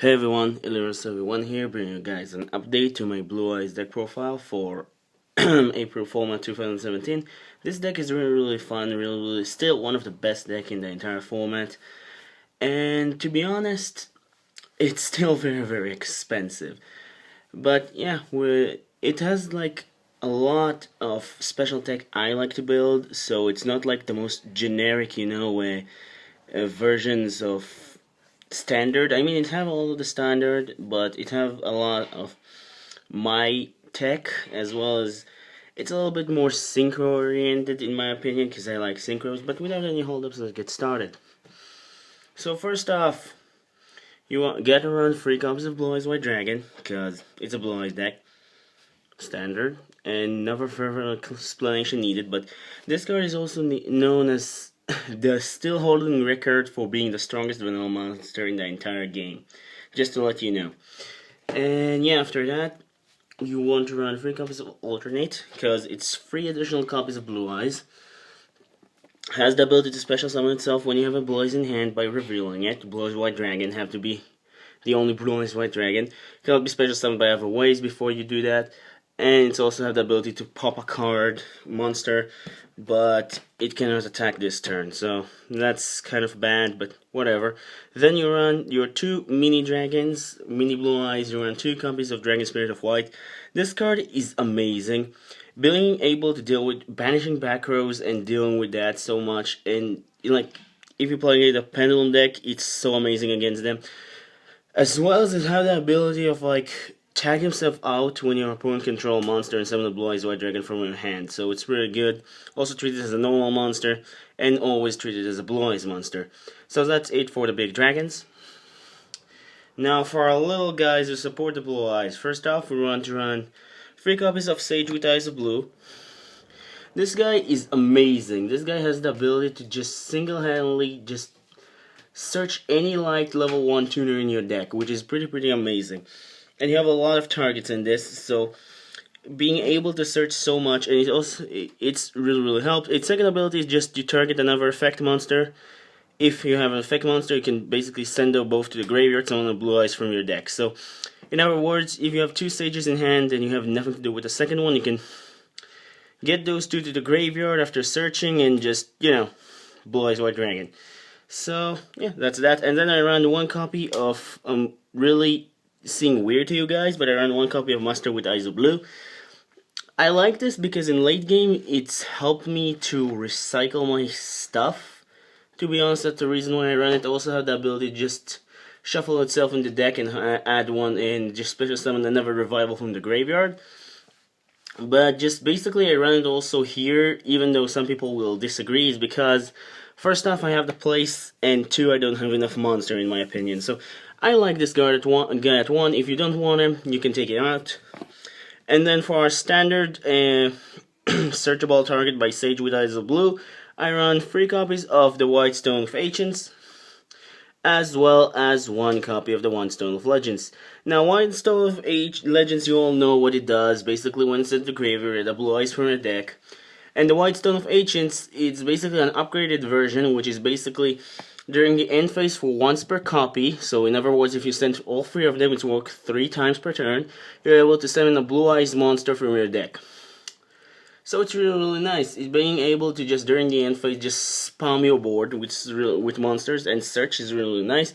Hey everyone, Illyris71 here, bringing you guys an update to my Blue Eyes deck profile for April format 2017. This deck is really fun, really still one of the best deck in the entire format. And to be honest, it's still very expensive. But yeah, it has like a lot of special tech I like to build, so it's not like the most generic, versions of standard. I mean, it have all of the standard, but it have a lot of my tech as well as it's a little bit more synchro oriented in my opinion because I like synchros. But without any holdups, let's get started. So first off, you get to run 3 copies of Blue Eyes White Dragon because it's a Blue Eyes deck, standard, and never further explanation needed. But this card is also known as the still holding record for being the strongest vanilla monster in the entire game. Just to let you know. And yeah, after that, you want to run 3 copies of Alternate, because it's 3 additional copies of Blue Eyes. Has the ability to special summon itself when you have a Blue Eyes in hand by revealing it. Blue Eyes White Dragon have to be the only Blue Eyes White Dragon. Cannot be special summoned by other ways before you do that. And it's also have the ability to pop a card monster, but it cannot attack this turn, so that's kind of bad, but whatever. Then you run your 2 mini dragons, mini Blue Eyes. You run 2 copies of Dragon Spirit of White. This card is amazing. Being able to deal with banishing back rows and dealing with that so much, and like if you play the Pendulum deck, it's so amazing against them. As well as it have the ability of like tag himself out when your opponent control a monster and summon the Blue Eyes White Dragon from your hand, so it's really good. Also treat it as a normal monster, and always treat it as a Blue Eyes monster. So that's it for the big dragons. Now for our little guys who support the Blue Eyes, first off we want to run 3 copies of Sage with Eyes of Blue. This guy is amazing. This guy has the ability to just single-handedly just search any light level 1 tuner in your deck, which is pretty amazing. And you have a lot of targets in this, so being able to search so much, and it's really helped. Its second ability is just to target another effect monster. If you have an effect monster, you can basically send them both to the graveyard, summon the Blue Eyes from your deck. So, in other words, if you have 2 Sages in hand and you have nothing to do with the second one, you can get those 2 to the graveyard after searching and just, Blue Eyes White Dragon. So, yeah, that's that. And then I ran 1 copy of, really seem weird to you guys, but I ran 1 copy of Master with Eyes of Blue. I like this because in late game, it's helped me to recycle my stuff. To be honest, that's the reason why I ran it. I also have the ability to just shuffle itself in the deck and add 1 and just special summon another revival from the graveyard. But just basically I run it also here, even though some people will disagree, is because first off I have the place, and 2 I don't have enough monster in my opinion. So I like this guy at 1. If you don't want him, you can take it out. And then for our standard searchable target by Sage with Eyes of Blue, I run 3 copies of the White Stone of Ancients, as well as 1 copy of the White Stone of Legends. Now, White Stone of Legends, you all know what it does. Basically, when it's at the graveyard, the Blue Eyes from your deck. And the White Stone of Ancients, it's basically an upgraded version, which is basically during the end phase for once per copy. So in other words, if you send all 3 of them, it's work 3 times per turn. You're able to summon a Blue Eyes monster from your deck. So it's really nice. It's being able to just during the end phase just spam your board with monsters and search is really nice.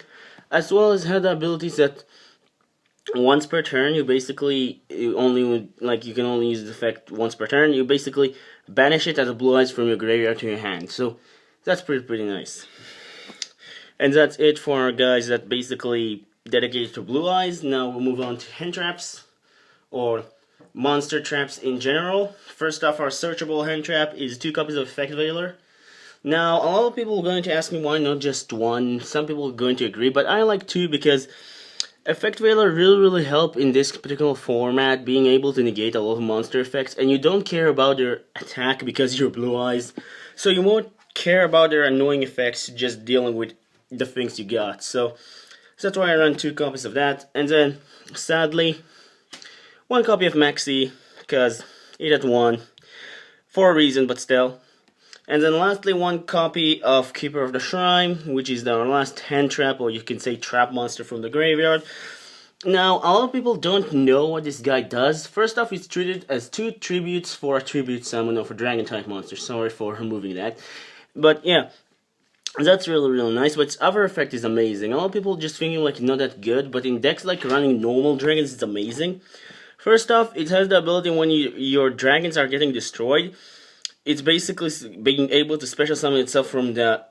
As well as have the abilities that once per turn you can only use the effect once per turn. You basically banish it as a Blue Eyes from your graveyard to your hand. So that's pretty nice. And that's it for our guys that basically dedicated to Blue Eyes. Now we'll move on to hand traps, or monster traps in general. First off, our searchable hand trap is 2 copies of Effect Veiler. Now, a lot of people are going to ask me why not just 1. Some people are going to agree, but I like 2 because Effect Veiler really help in this particular format, being able to negate a lot of monster effects, and you don't care about their attack because you're Blue Eyes, so you won't care about their annoying effects, just dealing with the things you got. So that's why I run 2 copies of that, and then sadly 1 copy of Maxi, because it had 1 for a reason, but still. And then lastly, one copy of Keeper of the Shrine, which is our last hand trap, or you can say trap monster from the graveyard. Now, a lot of people don't know what this guy does. First off, it's treated as 2 tributes for a tribute summon of a dragon type monster. Sorry for removing that. But yeah, that's really nice, but its other effect is amazing. A lot of people just thinking like not that good, but in decks like running normal dragons, it's amazing. First off, it has the ability when your dragons are getting destroyed, it's basically being able to special summon itself from the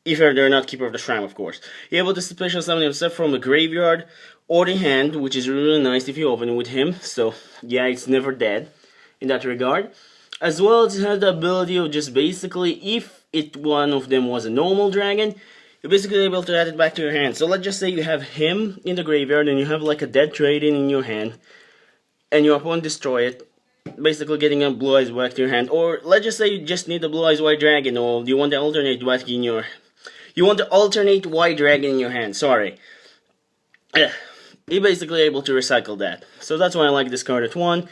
if they're not Keeper of the Shrine, of course. You're able to special summon himself from the graveyard or the hand, which is really nice if you open it with him. So yeah, it's never dead in that regard. As well as it has the ability of just basically, if one of them was a normal dragon, you're basically able to add it back to your hand. So let's just say you have him in the graveyard and you have like a dead trade-in in your hand, and your opponent destroy it, basically getting a Blue Eyes White to your hand. Or let's just say you just need a Blue Eyes White Dragon, or you want the alternate white in your... You want the alternate white dragon in your hand, sorry. You're basically able to recycle that. So that's why I like this card at 1.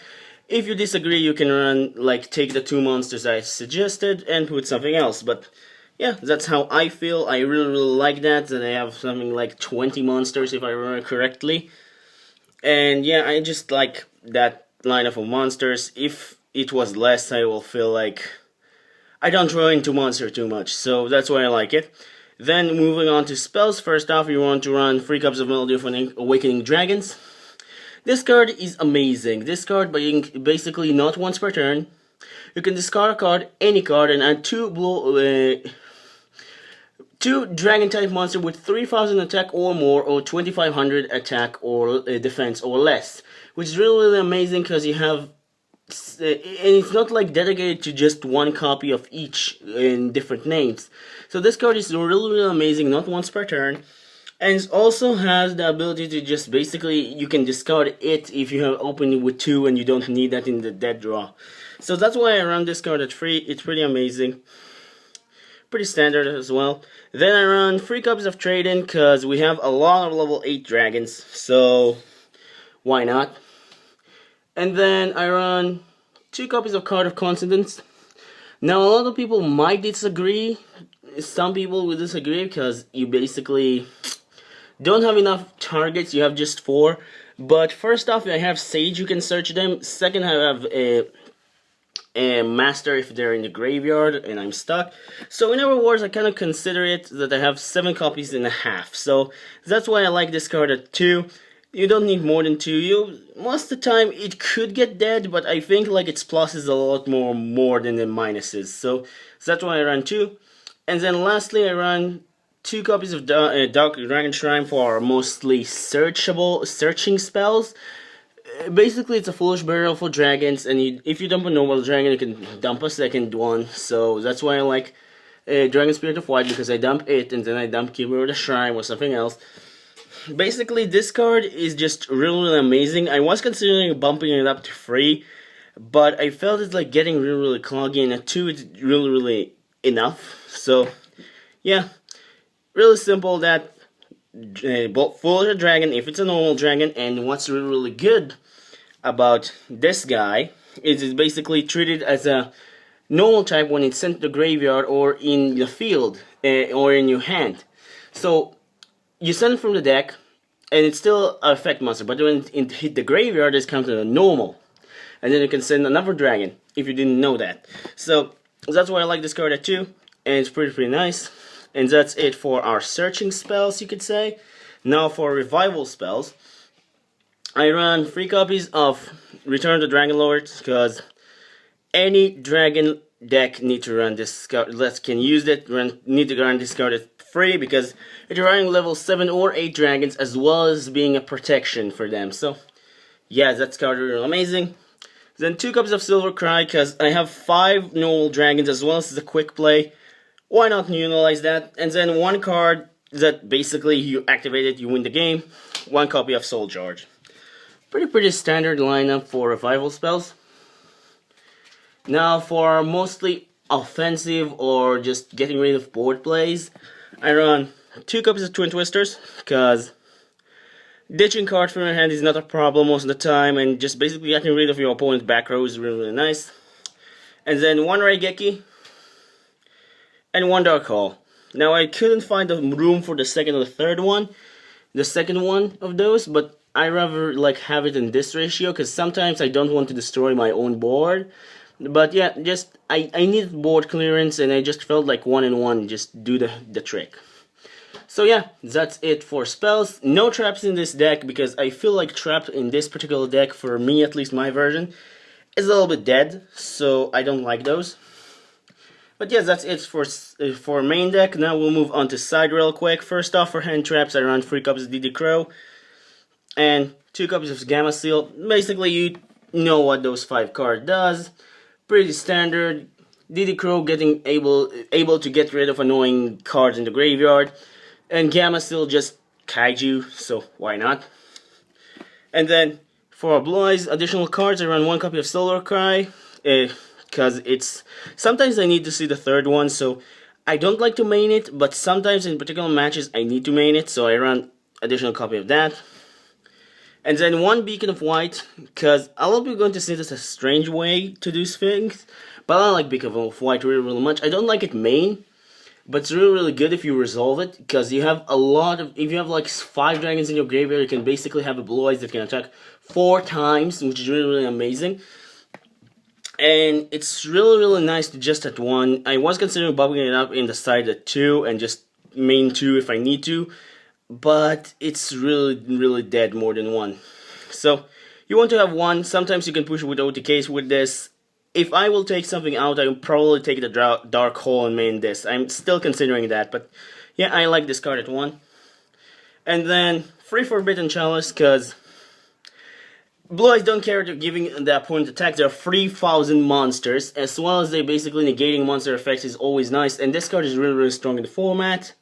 If you disagree, you can run, like, take the 2 monsters I suggested and put something else. But yeah, that's how I feel. I really like that I have something like 20 monsters if I remember correctly. And yeah, I just like that lineup of monsters. If it was less, I will feel like I don't throw into monster too much. So that's why I like it. Then moving on to spells, first off you want to run 3 Cups of Melody of Awakening Dragons. This card is amazing. This card, basically not once per turn, you can discard a card, any card, and add 2 dragon type monster with 3000 attack or more, or 2500 attack or defense or less, which is really amazing because you have... and it's not like dedicated to just 1 copy of each in different names. So this card is really amazing, not once per turn. And it also has the ability to just basically, you can discard it if you have opened it with 2 and you don't need that in the dead draw. So that's why I run this card at 3. It's pretty amazing. Pretty standard as well. Then I run 3 copies of Trade-In because we have a lot of level 8 dragons. So why not? And then I run 2 copies of Card of Coincidence. Now a lot of people might disagree. Some people will disagree because you basically don't have enough targets. You have just 4. But first off, I have Sage, you can search them. Second, I have a Master if they're in the graveyard and I'm stuck. So in other words, I kind of consider it that I have 7 copies and a half. So that's why I like this card at 2. You don't need more than 2. Most of the time it could get dead, but I think like its plus is a lot more than the minuses. So that's why I run 2. And then lastly I run 2 copies of Dark Dragon Shrine for mostly searching spells. Basically it's a Foolish Burial for dragons, and if you dump a normal dragon you can dump a second one. So that's why I like Dragon Spirit of White, because I dump it and then I dump Keeper of the Shrine or something else. Basically, this card is just really amazing. I was considering bumping it up to 3, but I felt it's like getting really cloggy, and at 2 it's really enough. So, yeah, really simple. That Foolish Dragon, if it's a normal dragon, and what's really good about this guy is it's basically treated as a normal type when it's sent to the graveyard or in the field or in your hand. So you send it from the deck, and it's still an effect monster, but when it hit the graveyard, it's counted a normal. And then you can send another dragon, if you didn't know that. So, that's why I like this card at 2, and it's pretty nice. And that's it for our searching spells, you could say. Now for revival spells, I run 3 copies of Return to Dragon Lord, because any dragon deck need to run this card, can use it, need to run this card at 3, because you're running level 7 or 8 dragons, as well as being a protection for them. So yeah, that's card really amazing. Then 2 copies of Silver Cry, because I have 5 normal dragons as well as the quick play. Why not utilize that? And then 1 card that basically you activate it, you win the game. 1 copy of Soul Charge. Pretty standard lineup for revival spells. Now for mostly offensive or just getting rid of board plays, I run 2 copies of Twin Twisters, because ditching cards from your hand is not a problem most of the time, and just basically getting rid of your opponent's back row is really nice. And then 1 Raigeki, and one Dark Hole. Now I couldn't find the room for the second or the third one, the second one of those, but I rather like have it in this ratio because sometimes I don't want to destroy my own board. But yeah, just I need board clearance, and I just felt like 1-in-1 just do the trick. So yeah, that's it for spells. No traps in this deck because I feel like trap in this particular deck, for me at least my version, is a little bit dead, so I don't like those. But yes, that's it for main deck. Now we'll move on to side real quick. First off, for hand traps, I run 3 copies of DD Crow and 2 copies of Gamma Seal. Basically, you know what those 5 cards does. Pretty standard. DD Crow getting able to get rid of annoying cards in the graveyard, and Gamma Seal just kaiju, so why not? And then for Blue Eyes additional cards, I run 1 copy of Solar Cry, because it's sometimes I need to see the third one, so I don't like to main it, but sometimes in particular matches I need to main it, so I run additional copy of that. And then 1 Beacon of White, because a lot of people are going to say this is a strange way to do things, but I like Beacon of White really much. I don't like it main, but it's really good if you resolve it, because you have a lot of, if you have like 5 dragons in your graveyard, you can basically have a Blue Eyes that can attack 4 times, which is really amazing. And it's really nice to just at 1. I was considering bubbling it up in the side at 2 and just main 2 if I need to, but it's really dead more than 1. So you want to have 1. Sometimes you can push with OTKs with this. If I will take something out, I will probably take the Dark Hole and main this. I'm still considering that, but yeah, I like this card at 1. And then 3 Forbidden Chalice, because Blue Eyes don't care to giving the opponent attacks. There are 3,000 monsters, as well as they basically negating monster effects is always nice, and this card is really strong in the format.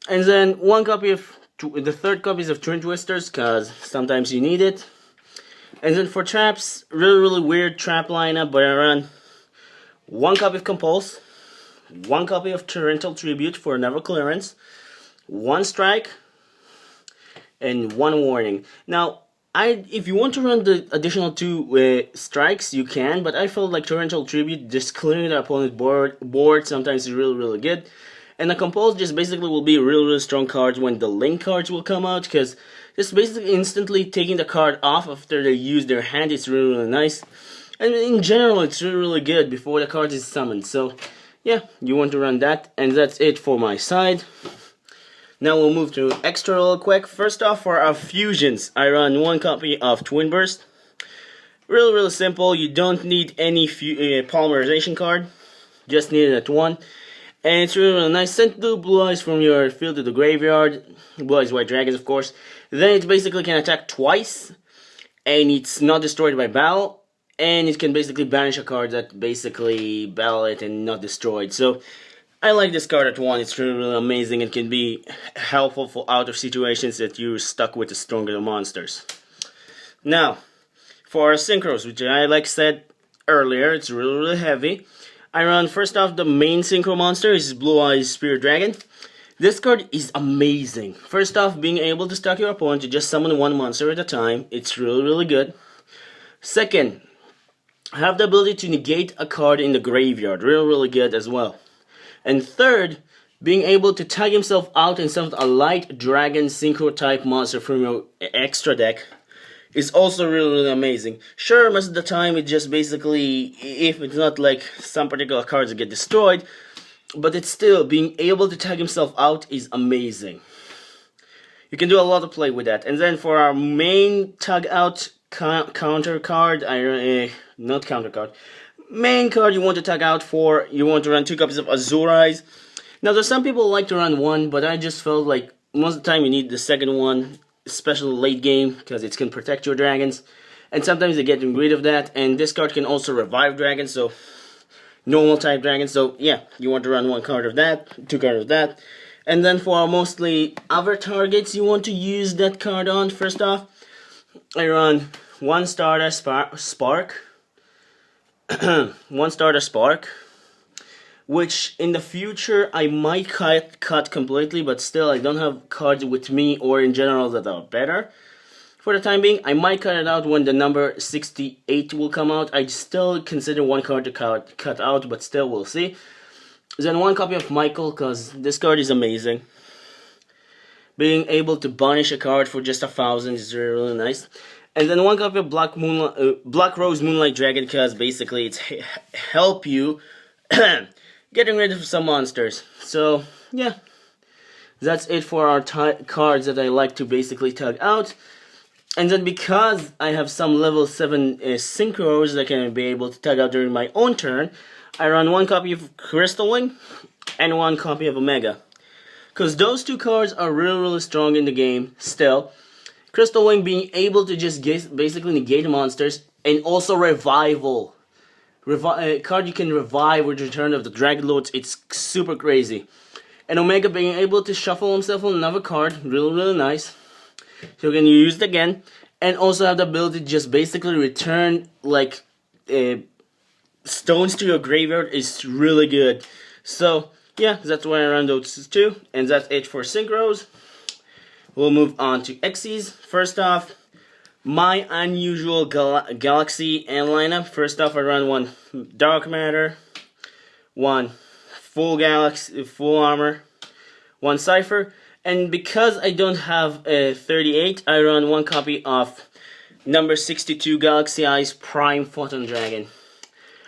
And then 1 copy of the 3rd copies of Twin Twisters, because sometimes you need it. And then for traps, really weird trap lineup, but I run 1 copy of Compulse, 1 copy of Torrential Tribute for Never Clearance, 1 Strike, and 1 Warning. Now, if you want to run the additional 2 strikes, you can, but I felt like Torrential Tribute, just clearing the opponent's board sometimes is really good. And the Compulse just basically will be really strong cards when the Link cards will come out, because just basically instantly taking the card off after they use their hand is really nice. And in general, it's really good before the card is summoned. So, yeah, you want to run that, and that's it for my side. Now we'll move to extra real quick. First off, for our fusions, I run 1 copy of Twin Burst. Really simple. You don't need any polymerization card. Just need it at 1. And it's really nice. Send 2 Blue Eyes from your field to the graveyard. Blue Eyes White Dragons, of course. Then it basically can attack twice, and it's not destroyed by battle. And it can basically banish a card that basically battle it and not destroyed. So I like this card at 1. It's really amazing and can be helpful for out of situations that you're stuck with the stronger monsters. Now, for our synchros, which I like said earlier, it's really heavy. I run first off the main synchro monster is Blue Eyes Spirit Dragon. This card is amazing. First off, being able to stack your opponent to just summon 1 monster at a time, it's really good. Second, have the ability to negate a card in the graveyard, really good as well. And third, being able to tag himself out and summon a light dragon synchro type monster from your extra deck is also really amazing. Sure, most of the time it just basically, if it's not like some particular cards that get destroyed, but it's still, being able to tag himself out is amazing. You can do a lot of play with that. And then for our main tag out counter card, not counter card, main card you want to tag out for, you want to run 2 copies of Azure Eyes. Now there's some people who like to run 1, but I just felt like most of the time you need the second one, especially late game, because it can protect your dragons. And sometimes they get rid of that, and this card can also revive dragons, so normal type dragons. So yeah, you want to run 1 card of that, 2 cards of that. And then for mostly other targets you want to use that card on, first off, I run 1 Stardust Spark. 1 Stardust Spark, which in the future I might cut completely, but still I don't have cards with me or in general that are better. For the time being, I might cut it out when the number 68 will come out. I still consider 1 card to cut out, but still we'll see. Then one copy of Michael, because this card is amazing. Being able to banish a card for just 1,000 is really nice. And then one copy of Black Rose Moonlight Dragon, because basically it's help you getting rid of some monsters. So yeah, that's it for our cards that I like to basically tug out. And then because I have some level 7 synchros that I can be able to tug out during my own turn, I run one copy of Crystal Wing and one copy of Omega. Because those two cards are really strong in the game still. Crystal Wing being able to just basically negate monsters, and also Revival. Card you can revive with Return of the Dragon Lords, it's super crazy. And Omega being able to shuffle himself on another card, really nice. So you can use it again, and also have the ability to just basically return like stones to your graveyard is really good. So yeah, that's why I run those two, and that's it for synchros. We'll move on to Xyz. First off, my unusual Galaxy and lineup. First off, I run one Dark Matter, one full armor, one Cypher, and because I don't have a 38, I run one copy of number 62 Galaxy Eyes Prime Photon Dragon.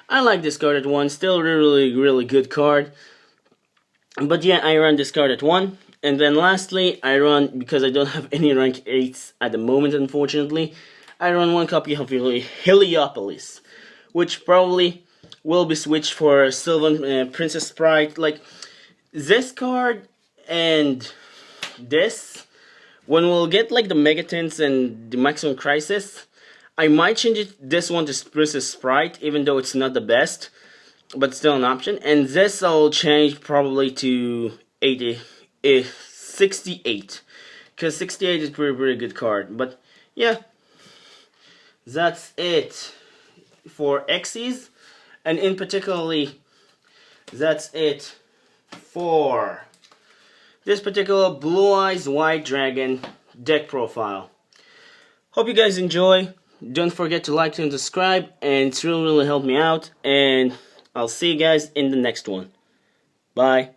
I like this card at 1, still really good card. But yeah, I run this card at 1. And then lastly, I run, because I don't have any rank 8s at the moment unfortunately, I run one copy of Heliopolis, which probably will be switched for Sylvan Princess Sprite. Like, this card and this, when we'll get like the Megatons and the Maximum Crisis, I might change this one to Princess Sprite, even though it's not the best, but still an option. And this I'll change probably to 68, because 68 is pretty good card. But yeah, that's it for Xyz, and in particularly, that's it for this particular Blue Eyes White Dragon deck profile. Hope you guys enjoy. Don't forget to like and subscribe, and it's really helped me out. And I'll see you guys in the next one. Bye.